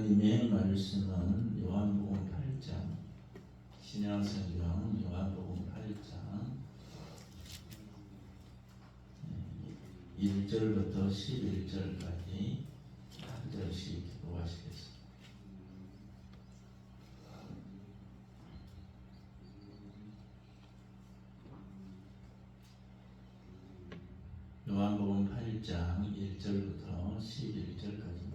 하나님의 말씀은 요한복음 8장, 신약성경 요한복음 8장 1절부터 11절까지 한 절씩 기도하시겠습니다. 요한복음 8장 1절부터 11절까지입니다.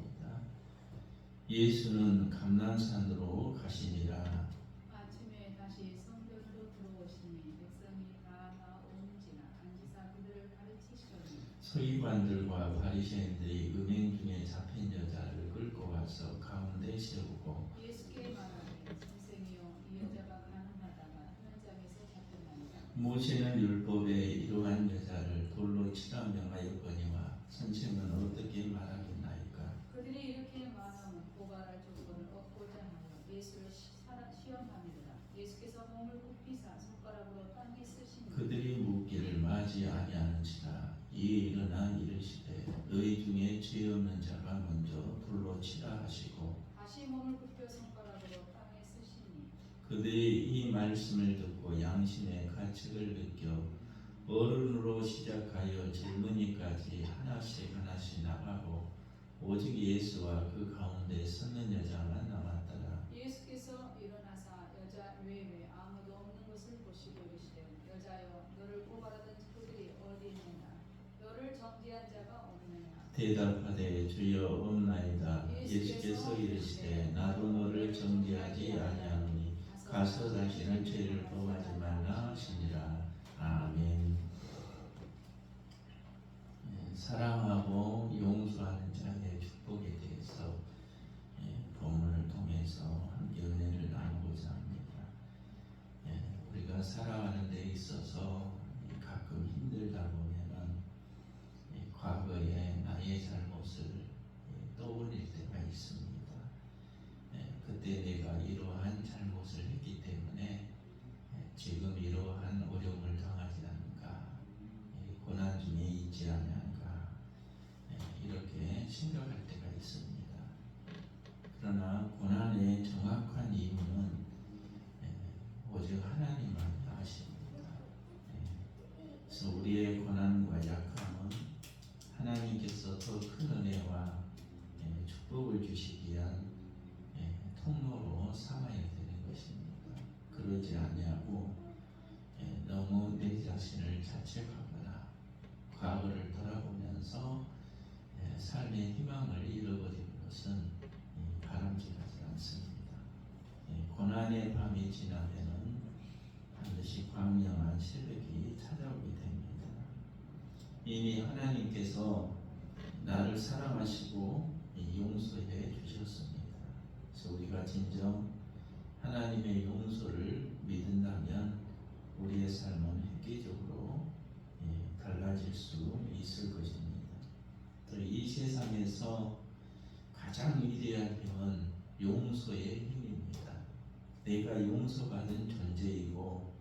예수는 감난산으로 가시니라. 아침에 다시 성전으로 들어오시니 백성이 다 나오는지라 앉으사 그들을 가르치시더니 서기관들과 바리새인들이 은행 중에 잡힌 여자를 끌고 와서 가운데 세우고 예수께 말하되 선생이여 이 여자가 가늠하다가 현장에서 잡혔나이다. 모세는 율법에 이러한 여자를 돌로 치라 명하였거니와 선생은 어떻게 말하겠나이까. 그들이 이렇게 말하면 고발할 조건을 얻고자 하여 예수를 시험함이더라. 예수께서 몸을 굽히사 손가락으로 땅에 쓰시니 그들이 묻기를 맞이 아니하는지라. 이에 일어나 이르시되 너희 중에 죄 없는 자가 먼저 돌로 치라 하시고 다시 몸을 굽혀 손가락으로 땅에 쓰시니 그들이 이 말씀을 듣고 양심의 가책을 느껴 어른으로 시작하여 젊은이까지 하나씩 나가고 오직 예수와 그 가운데 섰는 여자만 남았더라. 예수께서 일어나사 여자 외에 아무도 없는 것을 보시고 이르시되 여자여 너를 고발하던 그들이 어디 있느냐 너를 정죄한 자가 없느냐. 대답하되 주여 없나이다. 예수께서 이르시되 나도 너를 정죄하지 아니하노니 가서 다시는 죄를 범하지 말라 하시니라. 아멘. 사랑하고 용서하는 자의 축복에 대해서 본문을 통해서 함께 은혜를 나누고자 합니다. 우리가 살아가는 데 있어서 가끔 힘들다 보면은 과거의 나의 잘못을 떠올릴 때가 있습니다. 그때 내가 이러한 잘못을 했기 때문에 지금 이러한 어려움을 당하지 않는가, 고난 중에 있지 않는가, 이렇게 생각할 때가 있습니다. 그러나 고난의 정확한 이유는 오직 하나님만 아십니다. 그래서 우리의 고난과 약함은 하나님께서 더 큰 은혜와 축복을 주시기 위한 통로로 삼아야 되는 것입니다. 그러지 아니하고 너무 내 자신을 자책하거나 과거를 돌아보면서 삶의 희망을 잃어버리는 것은 바람직하지 않습니다. 고난의 밤이 지나면은 반드시 광명한 새벽이 찾아오게 됩니다. 이미 하나님께서 나를 사랑하시고 용서해 주셨습니다. 그래서 우리가 진정 하나님의 용서를 믿는다면 우리의 삶은 획기적으로 달라질 수 있을 것입니다. 또 이 세상에서 가장 위대한 힘은 용서의 힘입니다. 내가 용서받은 존재이고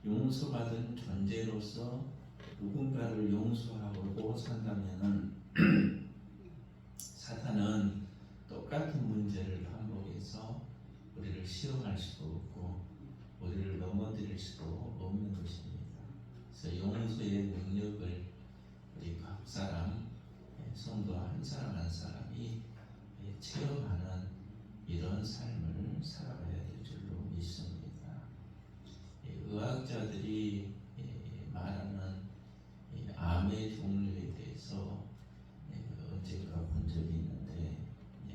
용서받은 존재로서 누군가를 용서하고 산다면은 사탄은 똑같은 문제를 반복해서 우리를 시험할 수도 없고 우리를 넘어뜨릴 수도 없는 것입니다. 그래서 용서의 능력을 우리 각 사람, 성도 한 사람 한 사람이 체험하는 이런 삶을 살아가야 될 줄로 믿습니다. 의학자들이 말하는 암의 종류에 대해서 언젠가 본 적이 있는데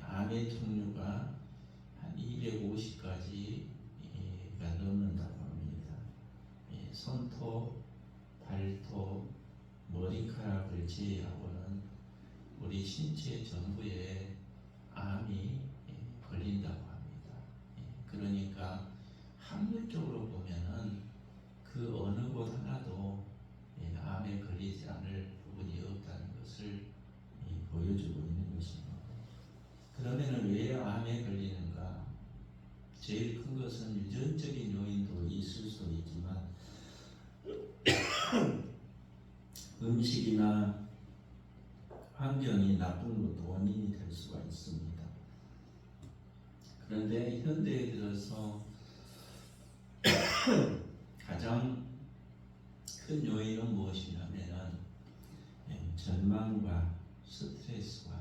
암의 종류가 한 250가지가 넘는다고 합니다. 손톱, 발톱, 머리카락을 제외하고는 우리 신체 전부에 암이 걸린다고 합니다. 그러니까 확률적으로 보면은 그 어느 곳 하나도 암에 걸리지 않을 부분이 없다는 것을 보여주고 있는 것입니다. 그러면 왜 암에 걸리는가? 제일 큰 것은 유전적인 요인도 있을 수 있지만 음식이나 환경이 나쁜 것도 원인이 될 수가 있습니다. 그런데 현대에 들어서 가장 큰 요인은 무엇이냐면은 절망과 스트레스와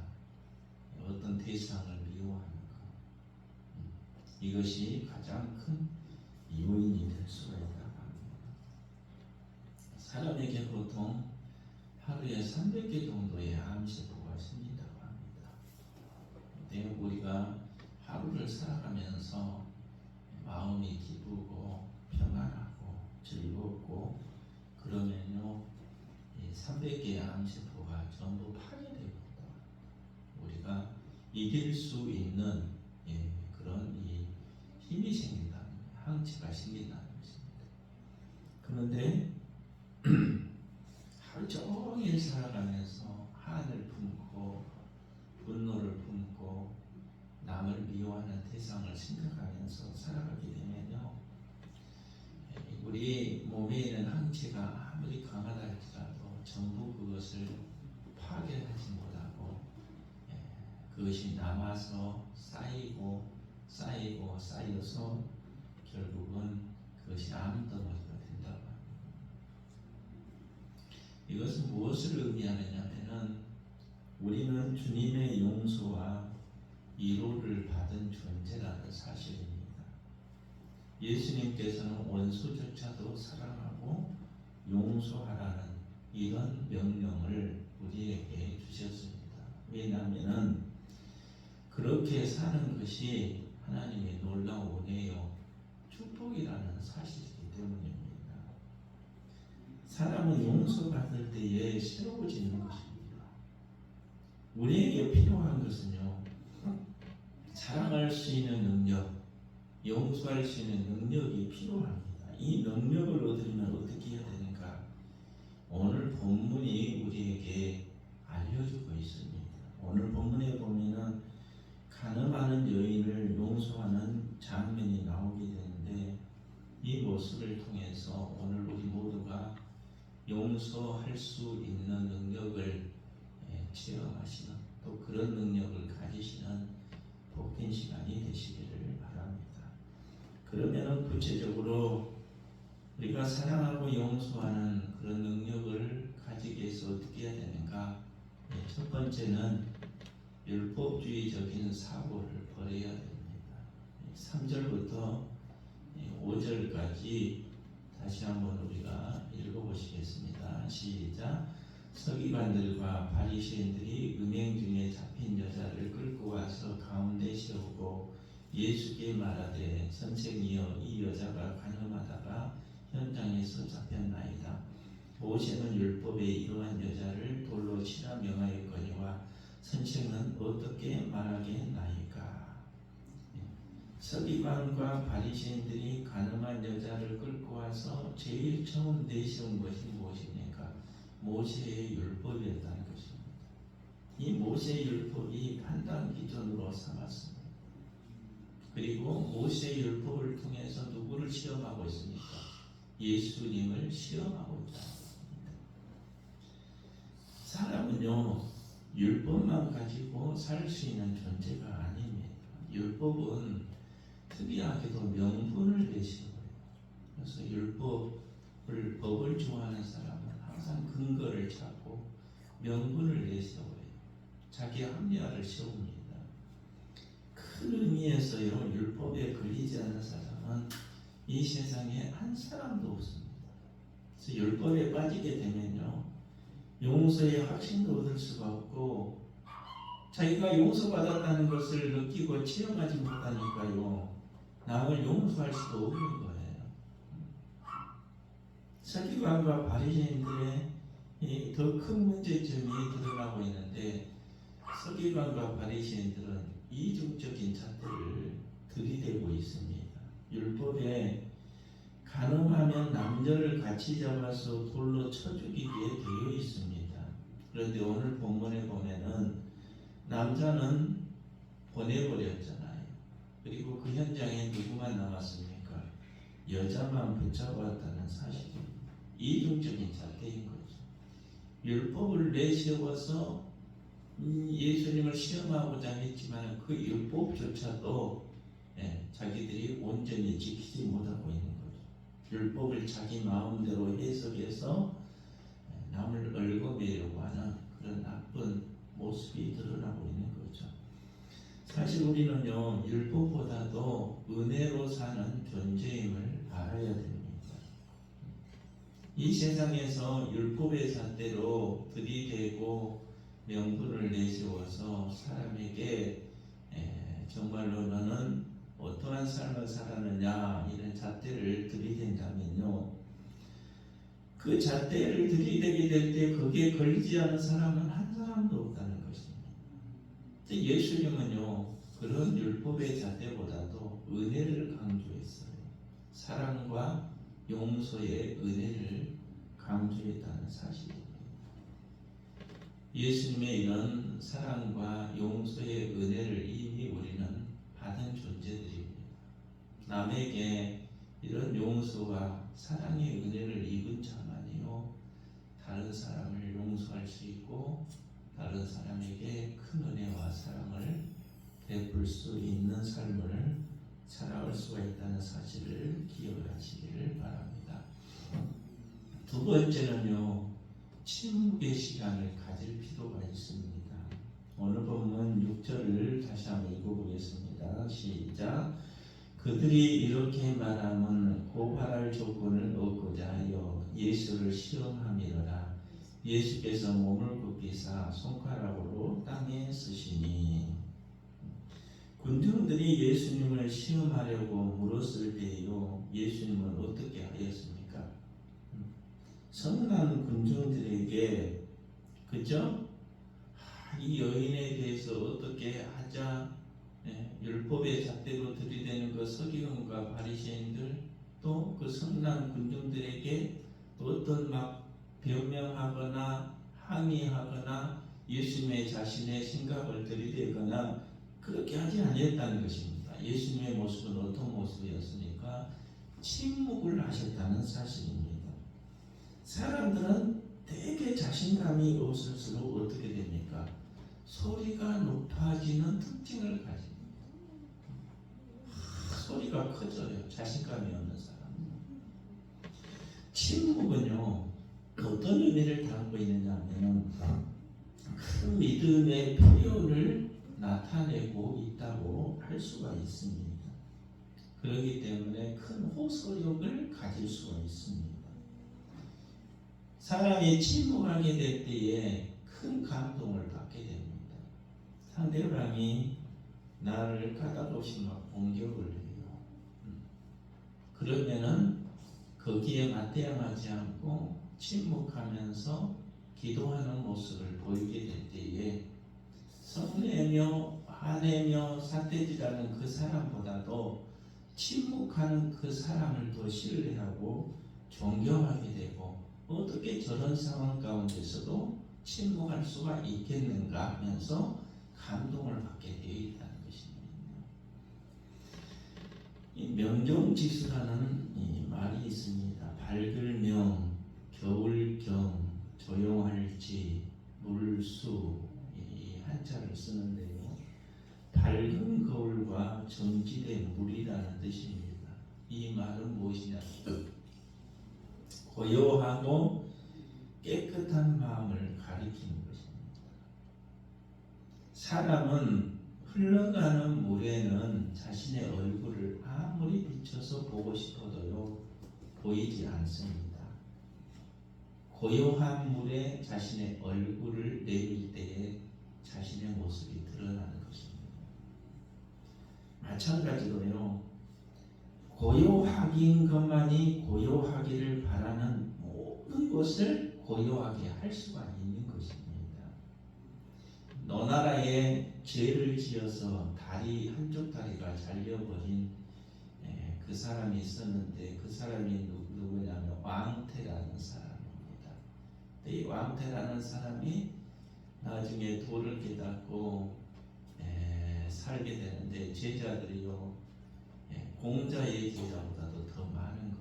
어떤 대상을 미워하는 것, 이것이 가장 큰 요인이 될 수가 있다고 합니다. 사람에게 보통 하루에 300개 정도의 암세포가 생긴다고 합니다. 근데 우리가 하루를 살아가면서 마음이 기쁘고 평안하고 즐겁고 그러면요, 이 300개의 암세포가 전부 파괴됩니다. 우리가 이길 수 있는 그런 이 힘이 생긴다는 거예요. 항체가 생긴다는 것입니다. 그런데 하루 종일 살아가면서 한을 품고 분노를 품고 남을 미워하는 대상을 생각하면서 살아가게 되면요, 우리 몸에 있는 항체가 아무리 강하다 할지라도 전부 그것을 파괴하지 못하고 그것이 남아서 쌓여서 결국은 그것이 암덩어리가 된다고 합니다. 이것은 무엇을 의미하느냐면은 우리는 주님의 용서와 위로를 받은 존재라는 사실입니다. 예수님께서는 원수조차도 사랑하고 용서하라는 이런 명령을 우리에게 주셨습니다. 왜냐하면 그렇게 사는 것이 하나님의 놀라운 은혜요 축복이라는 사실이기 때문입니다. 사람은 용서받을 때에 새로워지는 것입니다. 우리에게 필요한 것은요, 사랑할 수 있는 능력, 용서할 수 있는 능력이 필요합니다. 이 능력을 얻으려면 어떻게 해야 되는가? 오늘 본문이 우리에게 알려주고 있습니다. 오늘 본문에 보면은 가늠하는 여인을 용서하는 장면이 나오게 되는데, 이 모습을 통해서 오늘 우리 모두가 용서할 수 있는 능력을 체험하시는, 또 그런 능력을 가지시는 복된 시간이 되시기를 바랍니다. 그러면 구체적으로 우리가 사랑하고 용서하는 그런 능력을 가지기 위해서 어떻게 해야 되는가? 첫 번째는 율법주의적인 사고를 버려야 됩니다. 3절부터 5절까지 다시 한번 우리가 읽어보시겠습니다. 시작. 서기관들과 바리새인들이 음행 중에 잡힌 여자를 끌고 와서 가운데 세우고 예수께 말하되, 선생이여, 이 여자가 간음하다가 현장에서 잡혔나이다. 모세는 율법에 이러한 여자를 돌로 치라 명하였거니와 선생은 어떻게 말하겠나이까? 서기관과 바리새인들이 간음한 여자를 끌고 와서 제일 처음 내세운 것이 무엇입니까? 모세의 율법이었다는 것입니다. 이 모세의 율법이 판단 기준으로 삼았습니다. 그리고 모세의 율법을 통해서 누구를 시험하고 있습니까? 예수님을 시험하고 있다. 사람은요, 율법만 가지고 살 수 있는 존재가 아닙니다. 율법은 특이하게도 명분을 내세워요. 그래서 법을 좋아하는 사람은 항상 근거를 찾고 명분을 내세워요. 자기 합리화를 세웁니다. 큰 의미에서요, 율법에 걸리지 않는 사람은 이 세상에 한 사람도 없습니다. 그래서 율법에 빠지게 되면요, 용서의 확신도 얻을 수가 없고, 자기가 용서받았다는 것을 느끼고 체험하지 못하니까요, 남을 용서할 수도 없는 거예요. 서기관과 바리새인들의 더 큰 문제점이 드러나고 있는데, 서기관과 바리새인들은 이중적인 잣대를 들이대고 있습니다. 율법에 간음하면 남녀를 같이 잡아서 돌로 쳐 죽이게 되어 있습니다. 그런데 오늘 본문에 보면은 남자는 보내버렸잖아요. 그리고 그 현장에 누구만 남았습니까? 여자만 붙잡았다는 사실입니다. 이중적인 잣대인 거죠. 율법을 내세워서 예수님을 시험하고자 했지만 그 율법조차도 자기들이 온전히 지키지 못하고 있는 거죠. 율법을 자기 마음대로 해석해서 남을 얽어매려고 하는 그런 나쁜 모습이 드러나고 있는 거죠. 사실 우리는요, 율법보다도 은혜로 사는 존재임을 알아야 됩니다. 이 세상에서 율법의 잣대로 들이대고 명분을 내세워서 사람에게 정말로 너는 어떠한 삶을 살았느냐 이런 잣대를 들이댄다면요, 그 잣대를 들이대게 될 때 거기에 걸리지 않은 사람은 한 사람도 없다는 것입니다. 예수님은요, 그런 율법의 잣대보다도 은혜를 강조했어요. 사랑과 용서의 은혜를 강조했다는 사실입니다. 예수님의 이런 사랑과 용서의 은혜를 이미 우리는 받은 존재들입니다. 남에게 이런 용서와 사랑의 은혜를 입은 자만이요, 다른 사람을 용서할 수 있고 다른 사람에게 큰 은혜와 사랑을 베풀 수 있는 삶을 살아갈 수가 있다는 사실을 기억하시기를 바랍니다. 두 번째는요, 침묵의 시간을 가질 필요가 있습니다. 오늘 본문 6절을 다시 한번 읽어보겠습니다. 시작. 그들이 이렇게 말하면 고발할 조건을 얻고자 하여 예수를 시험함이로라. 예수께서 몸을 굽히사 손가락으로 땅에 쓰시니. 군중들이 예수님을 시험하려고 물었을 때요, 예수님은 어떻게 하였습니까? 선한 군중들에게, 그죠? 이 여인에 대해서 어떻게 하자, 율법의 잣대로 들이대는 그 서기관과 바리새인들, 또 그 선한 군중들에게 또 어떤 막 변명하거나 항의하거나 예수님의 자신의 생각을 들이대거나 그렇게 하지 아니했다는 것입니다. 예수님의 모습은 어떤 모습이었습니까? 침묵을 하셨다는 사실입니다. 사람들은 되게 자신감이 없을수록 어떻게 됩니까? 소리가 높아지는 특징을 가집니다. 소리가 커져요. 자신감이 없는 사람은. 침묵은요, 어떤 의미를 담고 있느냐 하면 큰 믿음의 필요를 나타내고 있다고 할 수가 있습니다. 그렇기 때문에 큰 호소력을 가질 수가 있습니다. 사람이 침묵하게 될 때에 큰 감동을 받게 됩니다. 상대방이 나를 까다롭이 막 공격을 해요. 그러면은 거기에 맞대응하지 않고 침묵하면서 기도하는 모습을 보이게 될 때에 성내며 화내며 삿대질하는 그 사람보다도 침묵하는 그 사람을 더 신뢰하고 존경하게 되고, 어떻게 저런 상황 가운데서도 침묵할 수가 있겠는가 하면서 감동을 받게 되어 있다는 것입니다. 이 명경지수라는 이 말이 있습니다. 밝을 명, 겨울경, 조용할지, 물수, 이 한자를 쓰는데요, 밝은 거울과 정지된 물이라는 뜻입니다. 이 말은 무엇이냐? 고요하고 깨끗한 마음을 가리키는 것입니다. 사람은 흘러가는 물에는 자신의 얼굴을 아무리 비춰서 보고 싶어도요, 보이지 않습니다. 고요한 물에 자신의 얼굴을 내릴 때에 자신의 모습이 드러나는 것입니다. 마찬가지로요, 고요하긴 것만이 고요하기를 바라는 모든 것을 고요하게 할 수가 있는 것입니다. 너나라에 죄를 지어서 다리 한쪽 다리가 잘려버린 그 사람이 있었는데, 그 사람이 누구냐면 왕태라는 사람입니다. 이 왕태라는 사람이 나중에 도를 깨닫고 살게 되는데, 제자들이요, 공자의 제자보다도 더 많은 거예요.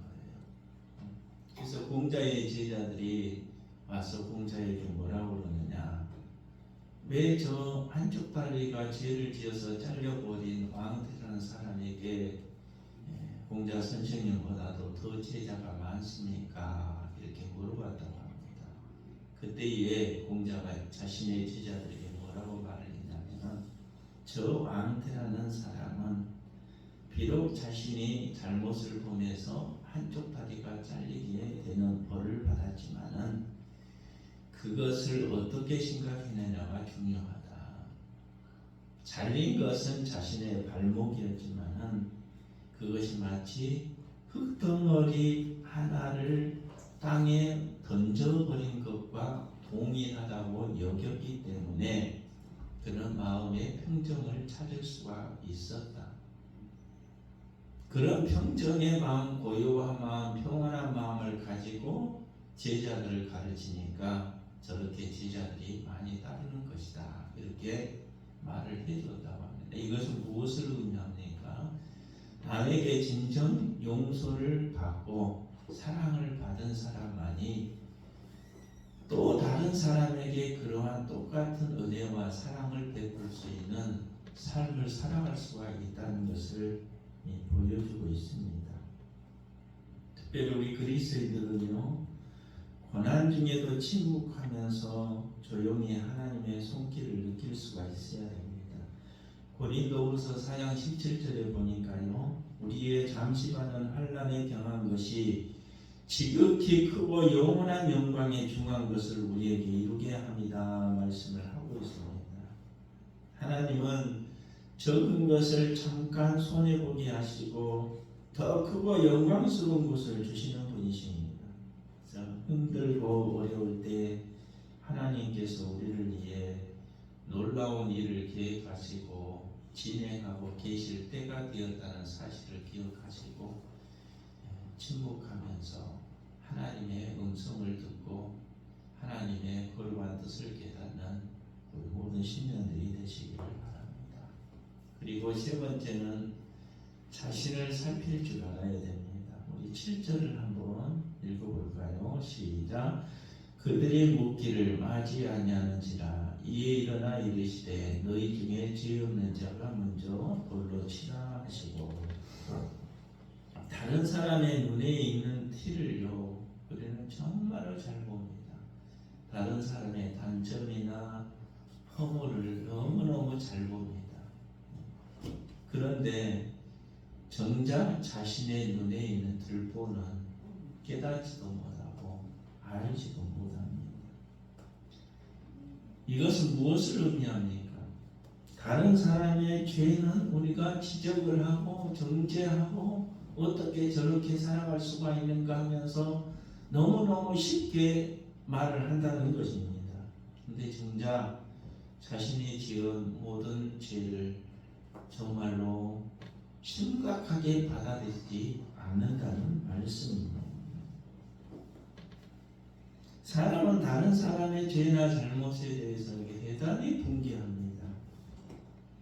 그래서 공자의 제자들이 와서 공자에게 뭐라고 그러느냐, 왜 저 한쪽 다리가 죄를 지어서 잘려버린 왕태라는 사람에게 공자 선생님보다도 더 제자가 많습니까? 이렇게 물어봤다고 합니다. 그때에 공자가 자신의 제자들에게 뭐라고 말을 했냐면, 저 왕태라는 사람은 비록 자신이 잘못을 범해서 한쪽 다리가 잘리게 되는 벌을 받았지만은 그것을 어떻게 생각했느냐가 중요하다. 잘린 것은 자신의 발목이었지만은 그것이 마치 흙덩어리 하나를 땅에 던져버린 것과 동일하다고 여겼기 때문에 그런 마음의 평정을 찾을 수가 있었다. 그런 평정의 마음, 고요한 마음, 평안한 마음을 가지고 제자들을 가르치니까 저렇게 제자들이 많이 따르는 것이다. 이렇게 말을 해줬다고 합니다. 이것은 무엇을 의미합니까? 남에게 진정 용서를 받고 사랑을 받은 사람만이 또 다른 사람에게 그러한 똑같은 은혜와 사랑을 베풀 수 있는 삶을 살아갈 수가 있다는 것을 보여주고 있습니다. 특별히 우리 그리스도인들은요, 고난 중에도 침묵하면서 조용히 하나님의 손길을 느낄 수가 있어야 됩니다. 고린도후서 4장 17절에 보니까요, 우리의 잠시만은 환난에 경한 것이 지극히 크고 영원한 영광에 중한 것을 우리에게 이루게 합니다. 말씀을 하고 있습니다. 하나님은 적은 것을 잠깐 손해보게 하시고 더 크고 영광스러운 것을 주시는 분이십니다. 힘들고 어려울 때 하나님께서 우리를 위해 놀라운 일을 계획하시고 진행하고 계실 때가 되었다는 사실을 기억하시고 침묵하면서 하나님의 음성을 듣고 하나님의 거룩한 뜻을 깨닫는 우리 모든 신령들이 되시기를 바랍니다. 그리고 세 번째는 자신을 살필 줄 알아야 됩니다. 우리 7절을 한번 읽어볼까요? 시작. 그들이 묻기를 맞이 아니하는지라 이에 일어나 이르시되 너희 중에 죄 없는 자가 먼저 돌로 치라 하시고, 다른 사람의 눈에 있는 티를요, 우리는 정말로 잘 봅니다. 다른 사람의 단점이나 허물을 너무너무 잘 봅니다. 그런데 정작 자신의 눈에 있는 들보는 깨닫지도 못하고 알지도 못합니다. 이것은 무엇을 의미합니까? 다른 사람의 죄는 우리가 지적을 하고 정죄하고 어떻게 저렇게 살아갈 수가 있는가 하면서 너무너무 쉽게 말을 한다는 것입니다. 그런데 정작 자신이 지은 모든 죄를 정말로 심각하게 받아들이지 않는다는 말씀입니다. 사람은 다른 사람의 죄나 잘못에 대해서 대단히 분개합니다.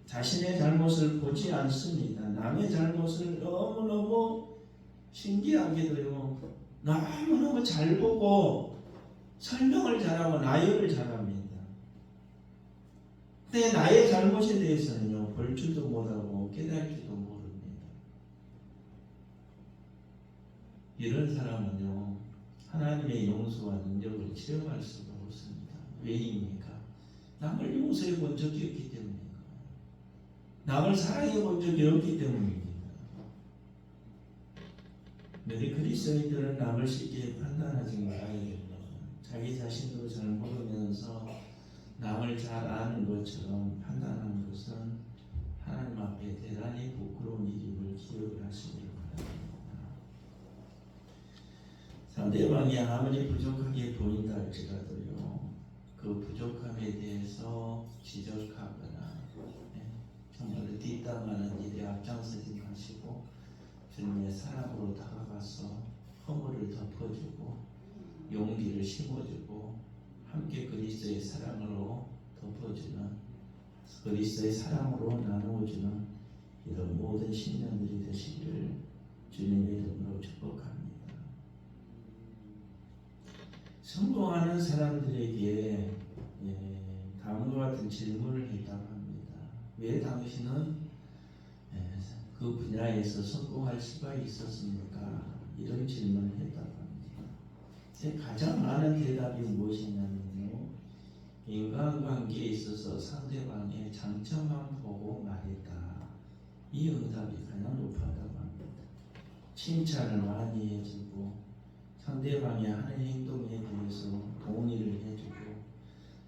자신의 잘못을 보지 않습니다. 남의 잘못을 너무너무 신기하게도요, 너무너무 잘 보고 설명을 잘하고 나열을 잘합니다. 근데 나의 잘못에 대해서는요, 볼 줄도 못하고 깨달지도 모릅니다. 이런 사람은요, 하나님의 용서와 능력을 체험할 수가 없습니다. 왜입니까? 남을 용서해 본 적이 없기 때문입니다. 남을 사랑해 본 적이 없기 때문입니다. 우리 그리스도인들은 남을 쉽게 판단하지 말아야 됩니다. 자기 자신도 잘 모르면서 남을 잘 아는 것처럼 판단하는 것은 하나님 앞에 대단히 부끄러운 일임을 기억을 하시길 바랍니다. 상대방이 아무리 부족하게 보인다 할지라도요, 그 부족함에 대해서 지적하거나 정말 뒷담화하는 일에 앞장서지 마시고 주님의 사랑으로 다가가서 허물을 덮어주고 용기를 심어주고 함께 그리스도의 사랑으로 덮어주는, 그리스도의 사랑으로 나누어주는 이런 모든 신령들이 되시기를 주님의 이름으로 축복합니다. 성공하는 사람들에게 다음과 같은 질문을 했다고 합니다. 왜 당신은 그 분야에서 성공할 수가 있었습니까? 이런 질문을 했다고 합니다. 제 가장 많은 대답이 무엇이냐면요, 인간관계에 있어서 상대방의 장점만 보고 말했다. 이 응답이 가장 높았다고 합니다. 칭찬을 많이 해주고 상대방이 하는 행동에 대해서 동의를 해주고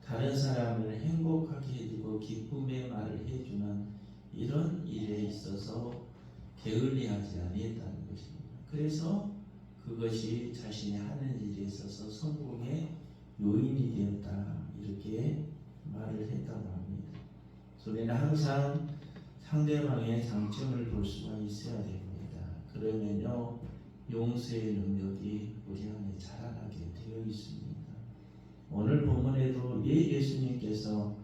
다른 사람을 행복하게 해주고 기쁨의 말을 해주는 이런 일에 있어서 게을리하지 아니했다는 것입니다. 그래서 그것이 자신이 하는 일에 있어서 성공의 요인이 되었다, 이렇게 말을 했다고 합니다. 우리는 항상 상대방의 장점을 볼 수가 있어야 됩니다. 그러면요, 용서의 능력이 우리 안에 자라나게 되어 있습니다. 오늘 본문에도 예수님께서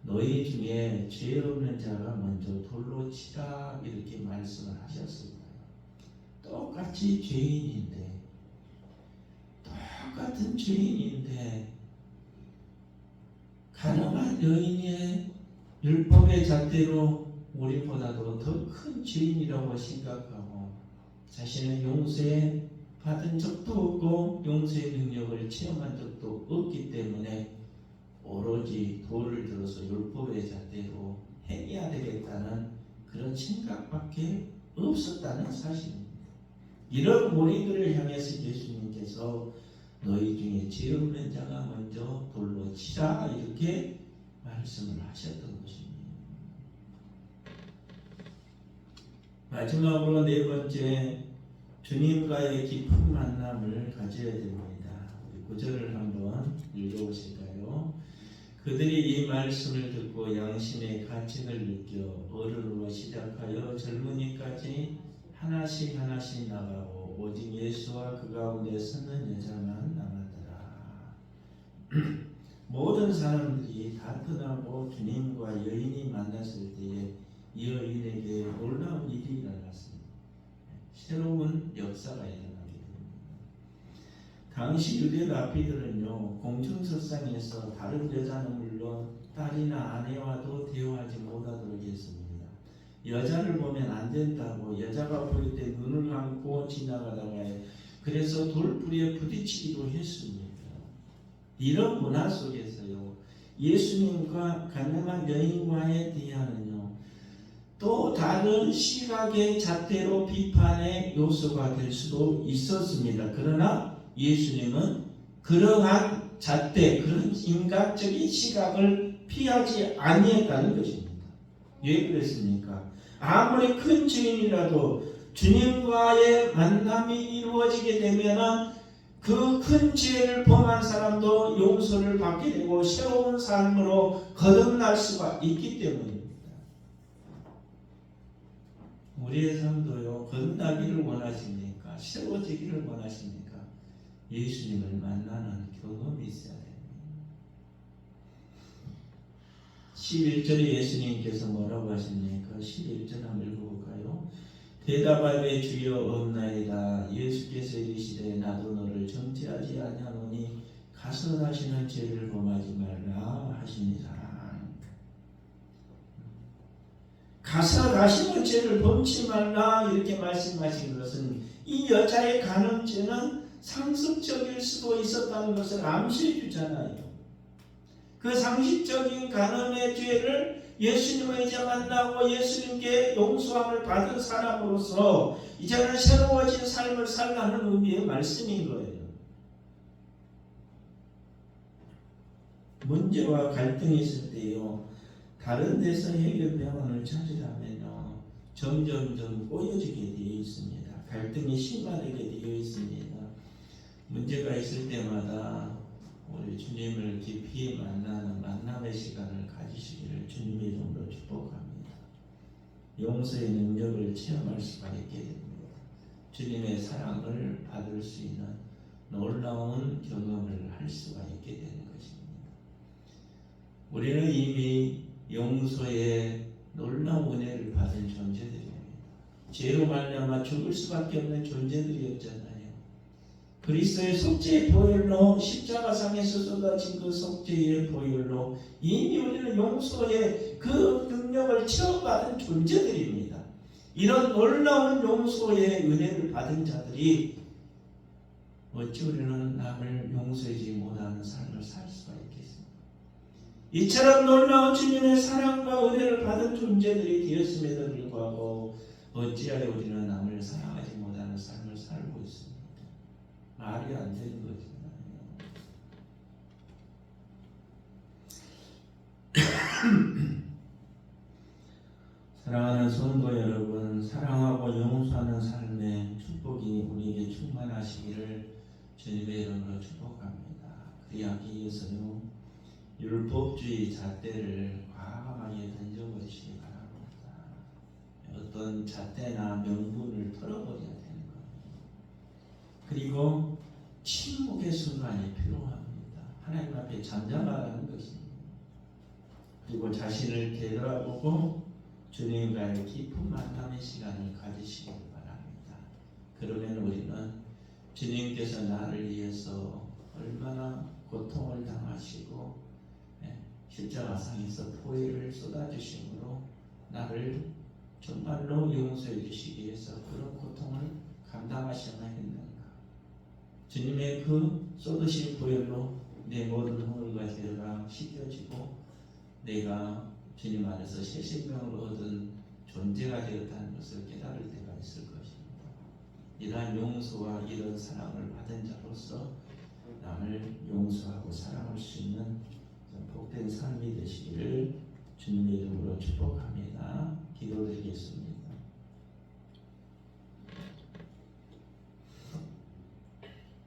너희 중에 죄 없는 자가 먼저 돌로 치라, 이렇게 말씀을 하셨을 거예요. 똑같이 죄인인데, 똑같은 죄인인데 가늠한 여인의 율법의 잣대로 우리보다도 더 큰 죄인이라고 생각하고 자신은 용서에 받은 적도 없고 용서의 능력을 체험한 적도 없기 때문에 오로지 돌을 들어서 율법의 잣대로 행해야 되겠다는 그런 생각밖에 없었다는 사실입니다. 이런 무리들을 향해서 예수님께서 너희 중에 죄 없는 자가 먼저 돌로 치라, 이렇게 말씀을 하셨던 것입니다. 마지막으로 네 번째, 주님과의 깊은 만남을 가져야 됩니다. 우리 9절을 한번 읽어보실까요? 그들이 이 말씀을 듣고 양심의 가책을 느껴 어른으로 시작하여 젊은이까지 하나씩 나가고 오직 예수와 그 가운데 서는 여자만 남았더라. 모든 사람들이 다 떠나고 주님과 여인이 만났을 때에 이 여인에게 놀라운 일이 일어났습니다. 새로운 역사가 일어나게 됩니다. 당시 유대 랍비들은요, 공중석상에서 다른 여자는 물론 딸이나 아내와도 대화하지 못하도록 했습니다. 여자를 보면 안 된다고, 여자가 보일 때 눈을 감고 지나가다가 그래서 돌부리에 부딪히기도 했습니다. 이런 문화 속에서요, 예수님과 가늠한 여인과의 대화는요, 또 다른 시각의 잣대로 비판의 요소가 될 수도 있었습니다. 그러나 예수님은 그러한 잣대, 그런 인간적인 시각을 피하지 아니했다는 것입니다. 왜 그랬습니까? 아무리 큰 죄인이라도 주님과의 만남이 이루어지게 되면 그 큰 죄를 범한 사람도 용서를 받게 되고 새로운 삶으로 거듭날 수가 있기 때문입니다. 우리의 삶도요, 거듭나기를 원하십니까? 새로워지기를 원하십니까? 예수님을 만나는 경험이 있어야 됩니다. 11절에 예수님께서 뭐라고 하십니까? 11절 한번 읽어볼까요? 대답하되 주여 없나이다. 예수께서 이르시되 나도 너를 정죄하지 아니하노니 가서 다시는 죄를 범하지 말라 하시니라. 가서 다시는 죄를 범치 말라, 이렇게 말씀하신 것은 이 여자의 간음죄는 상습적일 수도 있었다는 것을 암시해 주잖아요. 그 상식적인 간음의 죄를 예수님을 이제 만나고 예수님께 용서함을 받은 사람으로서 이제는 새로워진 삶을 살라는 의미의 말씀인 거예요. 문제와 갈등이 있을 때요, 다른 데서 해결 방안을 찾으려면요, 점점점 꼬여지게 되어 있습니다. 갈등이 심화되게 되어 있습니다. 문제가 있을 때마다 우리 주님을 깊이 만나는 만남의 시간을 가지시기를 주님의 이름으로 축복합니다. 용서의 능력을 체험할 수가 있게 됩니다. 주님의 사랑을 받을 수 있는 놀라운 경험을 할 수가 있게 되는 것입니다. 우리는 이미 용서의 놀라운 은혜를 받은 존재들입니다. 죄로 말미암아 죽을 수밖에 없는 존재들이었잖아요. 그리스도의 속죄의 보혈로 십자가상에서 쏟아진 그 속죄의 보혈로 이미 우리는 용서의 그 능력을 체험받은 존재들입니다. 이런 놀라운 용서의 은혜를 받은 자들이 어찌 우리는 남을 용서하지 못하는 삶을 살 수가 있겠습니까? 이처럼 놀라운 주님의 사랑과 은혜를 받은 존재들이 되었음에도 불구하고 어찌하여 우리는 남을 사랑하지 못하는 삶을 살고 있습니까? 말이 안 되는 거죠. 사랑하는 성도 여러분, 사랑하고 용서하는 삶의 축복이 우리에게 충만하시기를 주님의 이름으로 축복합니다. 그리하기 위해서요, 율법주의 잣대를 과감하게 던져버리시기 바랍니다. 어떤 잣대나 명분을 털어버려야 되는 겁니다. 그리고 침묵의 순간이 필요합니다. 하나님 앞에 잠잠하라는 것입니다. 그리고 자신을 되돌아보고 주님과의 깊은 만남의 시간을 가지시기 바랍니다. 그러면 우리는 주님께서 나를 위해서 얼마나 고통을 당하시고 십자가상에서 보혈을 쏟아주심으로 나를 정말로 용서해 주시기 위해서 그런 고통을 감당하셔야 했는가. 주님의 그 쏟으신 보혈로 내 모든 허물과 죄가 씻겨지고 내가 주님 안에서 새 생명을 얻은 존재가 되었다는 것을 깨달을 때가 있을 것입니다. 이러한 용서와 이런 사랑을 받은 자로서 남을 용서하고 사랑할 수 있는 복된 삶이 되시기를 주님의 이름으로 축복합니다. 기도드리겠습니다.